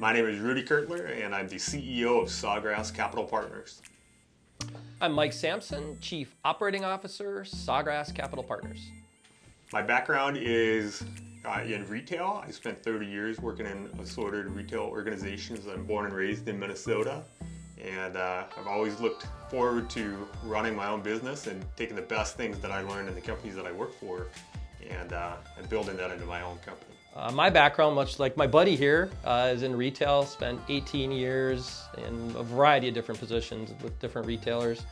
My name is Rudy Kurtler, and I'm the CEO of Sawgrass Capital Partners. I'm Mike Sampson, Chief Operating Officer, Sawgrass Capital Partners. My background is in retail. I spent 30 years working in assorted retail organizations. I'm born and raised in Minnesota, and I've always looked forward to running my own business and taking the best things that I learned in the companies that I work for and building that into my own company. My background, much like my buddy here, is in retail. Spent 18 years in a variety of different positions with different retailers.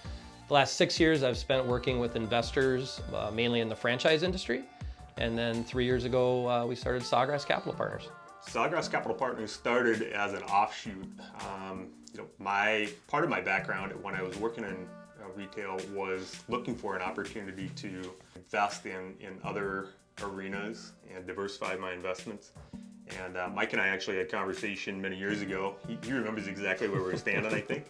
The last 6 years I've spent working with investors, mainly in the franchise industry. And then 3 years ago, we started Sawgrass Capital Partners. Sawgrass Capital Partners started as an offshoot. Part of my background when I was working in retail was looking for an opportunity to invest in other arenas and diversify my investments. And Mike and I actually had a conversation many years ago. He remembers exactly where we were standing, I think.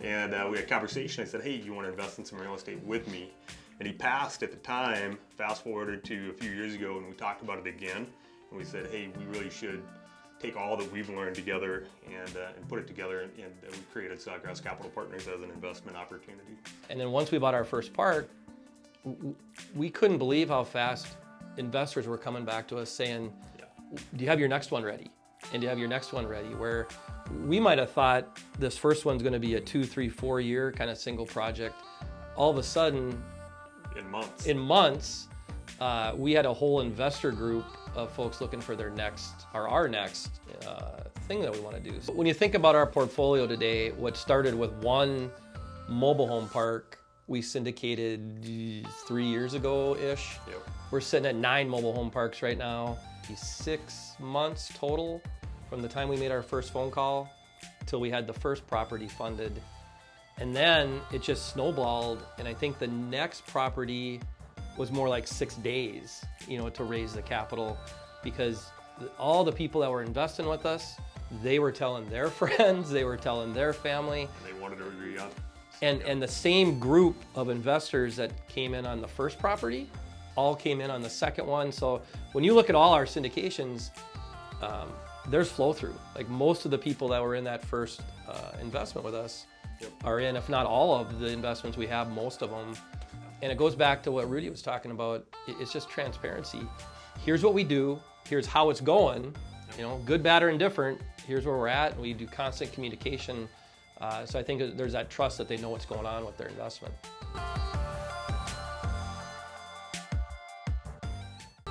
And we had a conversation. I said, hey, you want to invest in some real estate with me? And he passed at the time. Fast forwarded to a few years ago, and we talked about it again. And we said, hey, we really should take all that we've learned together and put it together. And we created Sawgrass Capital Partners as an investment opportunity. And then once we bought our first park, we couldn't believe how fast investors were coming back to us saying, do you have your next one ready? And do you have your next one ready? Where we might have thought this first one's going to be a 2, 3, 4 year kind of single project. All of a sudden, in months, we had a whole investor group of folks looking for our next thing that we want to do. So when you think about our portfolio today, what started with one mobile home park, we syndicated 3 years ago-ish. Yep. We're sitting at 9 mobile home parks right now. 6 months total from the time we made our first phone call till we had the first property funded. And then it just snowballed, and I think the next property was more like 6 days, to raise the capital, because all the people that were investing with us, they were telling their friends, they were telling their family. And they wanted to agree on. And the same group of investors that came in on the first property all came in on the second one. So when you look at all our syndications, there's flow through. Like most of the people that were in that first investment with us are in, if not all of the investments we have, most of them. And it goes back to what Rudy was talking about. It's just transparency. Here's what we do. Here's how it's going. Good, bad, or indifferent. Here's where we're at. We do constant communication. So I think there's that trust that they know what's going on with their investment.